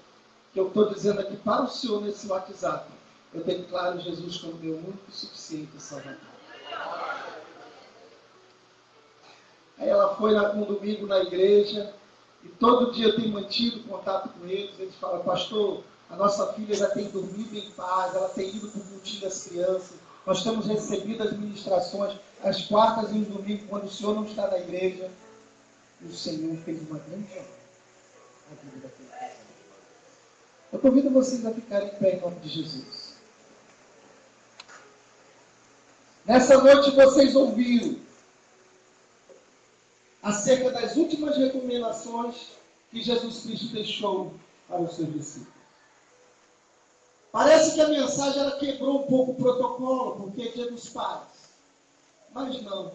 que eu estou dizendo aqui para o Senhor nesse WhatsApp. Eu declaro Jesus como meu único e suficiente Salvador. Aí ela foi um domingo na igreja e todo dia eu tenho mantido contato com eles. Eles falam, pastor, a nossa filha já tem dormido em paz, ela tem ido para o cultinho das crianças. Nós temos recebido as ministrações às quartas e no domingo, quando o Senhor não está na igreja. E o Senhor fez uma grande obra na vida daquele casal. Eu convido vocês a ficarem em pé em nome de Jesus. Nessa noite vocês ouviram acerca das últimas recomendações que Jesus Cristo deixou para os seus discípulos. Parece que a mensagem ela quebrou um pouco o protocolo, porque é dia dos pais. Mas não.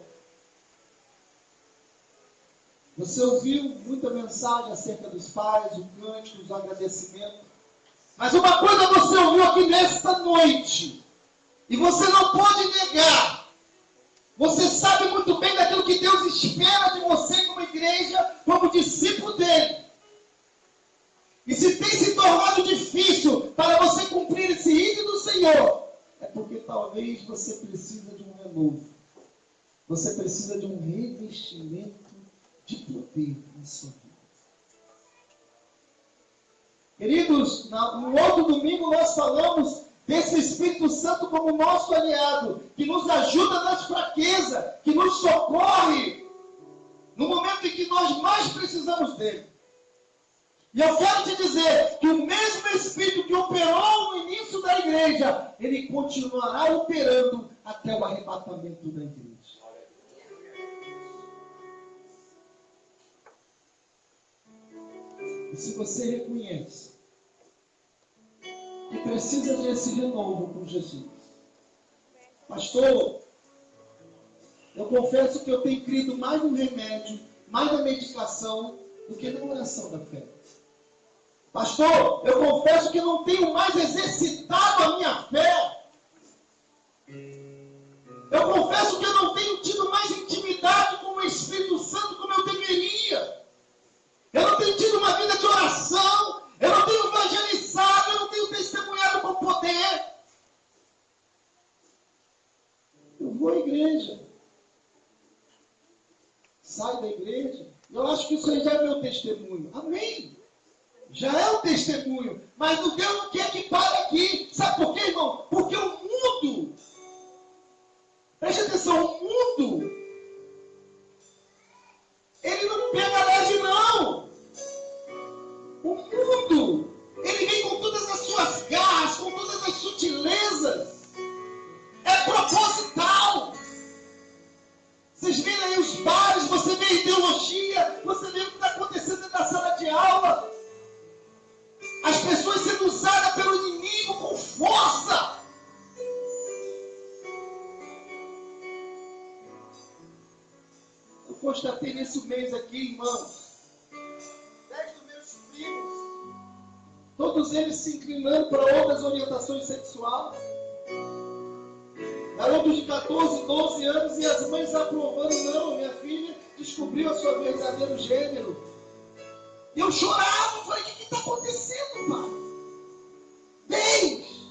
Você ouviu muita mensagem acerca dos pais, o cântico, os agradecimentos. Mas uma coisa você ouviu aqui nesta noite, e você não pode negar. Você sabe muito bem daquilo que Deus espera de você como igreja, como discípulo dele. E se tem se tornado difícil para você cumprir esse ídolo do Senhor, é porque talvez você precisa de um renovo. Você precisa de um revestimento de poder na sua vida. Queridos, no outro domingo nós falamos desse Espírito Santo como nosso aliado, que nos ajuda nas fraquezas, que nos socorre no momento em que nós mais precisamos dele. E eu quero te dizer que o mesmo Espírito que operou no início da igreja, ele continuará operando até o arrebatamento da igreja. E se você reconhece que precisa desse renovo com Jesus, pastor, eu confesso que eu tenho crido mais no remédio, mais na medicação, do que na oração da fé. Pastor, eu confesso que não tenho mais exercitado a minha fé. Eu confesso que eu não tenho tido mais intimidade com o Espírito Santo como eu deveria. Eu não tenho tido uma vida de oração. Eu não tenho evangelizado. Eu não tenho testemunhado com poder. Eu vou à igreja. Saio da igreja. Eu acho que isso aí já é meu testemunho. Amém. Já é um testemunho. Mas o Deus não quer que pare aqui. Sabe por quê, irmão? Porque o mundo, preste atenção, o mundo, ele não pega leve, não. O mundo, ele vem com todas as suas garras, com todas as sutilezas. É proposital. Vocês veem aí os bares, você vê a ideologia, você vê o que está acontecendo dentro da sala de aula. As pessoas sendo usadas pelo inimigo com força. Eu constatei nesse mês aqui, irmãos, 10 dos meus primos, todo todos eles se inclinando para outras orientações sexuais. Garotos de 14, 12 anos e as mães aprovando, não, minha filha descobriu a sua verdadeiro gênero. E eu chorava, falei, o que está acontecendo, pai? Deus!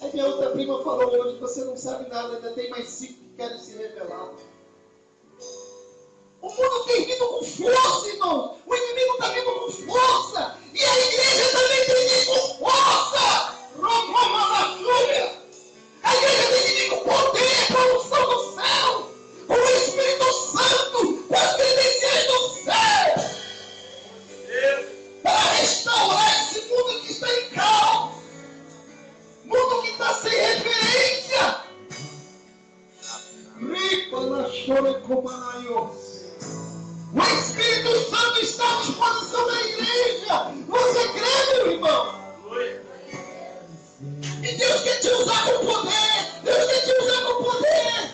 Aí minha outra prima falou hoje, você não sabe nada, ainda tem mais 5 que querem se revelar. O mundo tem vindo com força, irmão. O inimigo está vindo com força. E a igreja também tem vindo com força. Rocomalachúria. A igreja tem que vir com poder, com a unção do céu, com o Espírito Santo, com as credenciais do céu, para restaurar esse mundo que está em caos, mundo que está sem referência. O Espírito Santo está à disposição da igreja. Você crê, meu irmão? E Deus quer te usar com poder. Deus quer te usar com poder.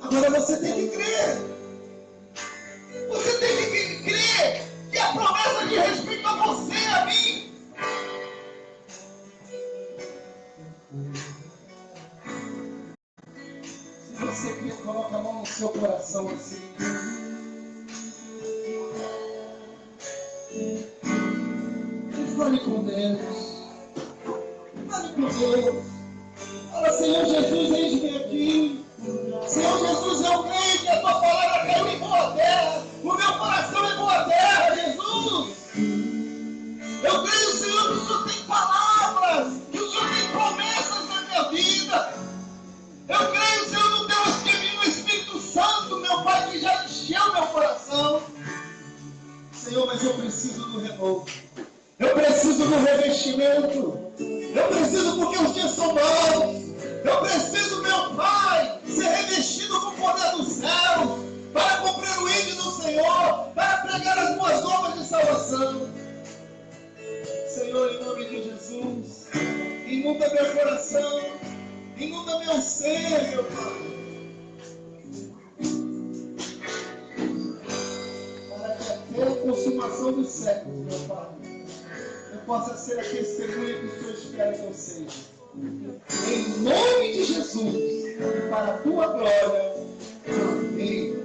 Agora você tem que crer. Você tem que crer que a promessa diz respeito a você, a mim. Se você quer, coloca a mão no seu coração assim. E fale com Deus. Fale com Deus. Fala, Senhor Jesus, eis-me aqui. Senhor Jesus, eu creio que a tua palavra caiu em boa terra. O meu coração é boa terra, Jesus. Eu creio, Senhor, que o Senhor tem palavras, que o Senhor tem promessas na minha vida. Eu creio, Senhor, no teu Divino Espírito Santo, meu Pai, que já encheu meu coração. Senhor, mas eu preciso do renovo. Eu preciso do revestimento. Eu preciso porque os dias são maus. Eu preciso, meu Pai, ser revestido com o poder do céu, para cumprir o ídolo do Senhor, para pregar as boas novas de salvação. Senhor, em nome de Jesus, inunda meu coração, inunda meu ser, meu Pai. Para que até a consumação dos séculos, meu Pai, eu possa ser a testemunha que o Senhor espera que eu seja. Em nome de Jesus, e para a tua glória. Amém.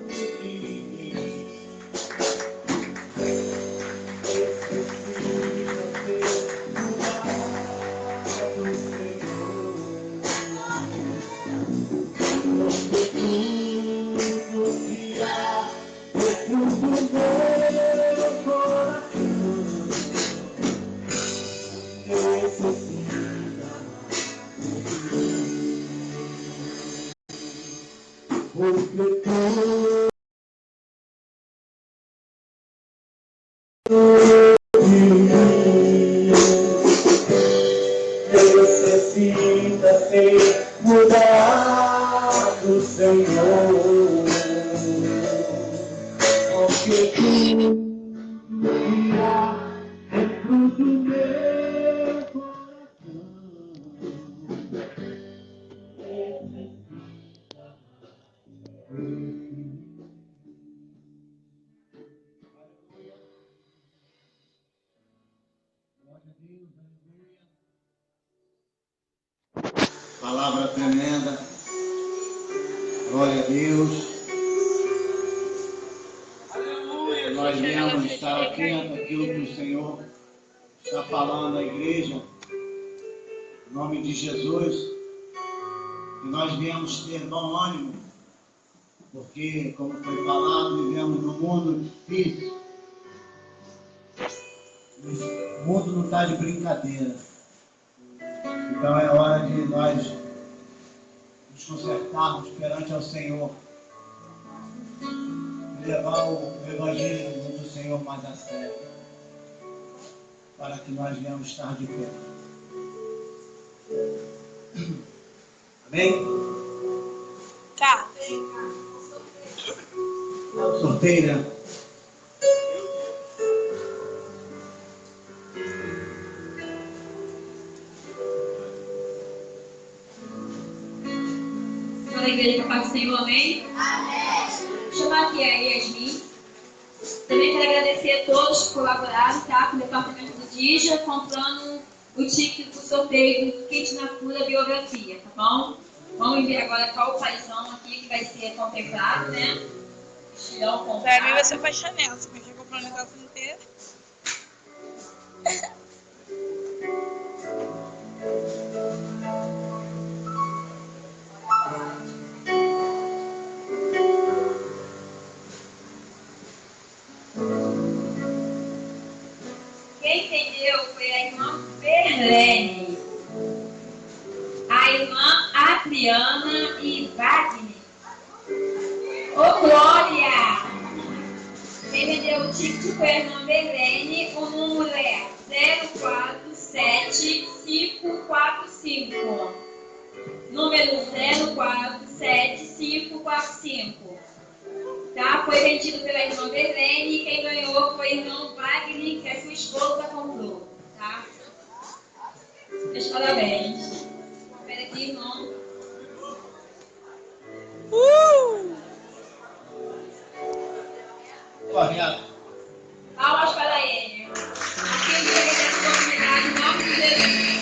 Necessita ser mudado, Senhor, porque tu virá dentro do meu coração. Palavra tremenda, glória a Deus. Aleluia. Nós viemos estar atento àquilo que o Senhor está falando à igreja, em nome de Jesus. E nós viemos ter bom ânimo, porque, como foi falado, vivemos num mundo difícil. O mundo não está de brincadeira. Então é hora de nós nos consertarmos perante ao Senhor e levar o Evangelho do Senhor mais a sério, para que nós venhamos estar de pé. Amém? Tá. Sorteio, né? Toda a igreja que faz o Senhor, amém? Amém. Vou chamar aqui a Yasmin. Também quero agradecer a todos que colaboraram, tá? Com o departamento do DIJA, comprando o ticket do sorteio do kit na cura biografia, tá bom? Vamos ver agora qual o paizão aqui que vai ser contemplado, né? Estilhão comprado. Pra mim vai ser Chanel, se você comprar um negócio inteiro. Quem entendeu foi a irmã Verlene, a irmã Adriana e Wagner. Ô, Glória! Quem vendeu o ticket foi a irmã Verlene, o número é 047545. Número 047545. Tá? Foi vendido pela irmã Verlene e quem ganhou foi o irmão Wagner, que a sua esposa comprou. Tá? Meus parabéns. Espera aqui, irmão. Correto. Palmas para ele. Aqui eu agradeço a oportunidade em nome de Jesus.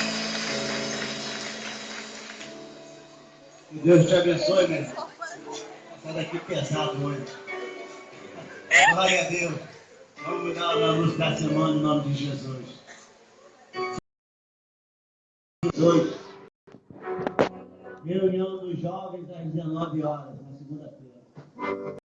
Que Deus te abençoe, meu irmão. Sai daqui pesado hoje. Glória a Deus. Vamos dar a luz da semana em nome de Jesus. 18. Reunião dos jovens às 19 horas, na segunda-feira.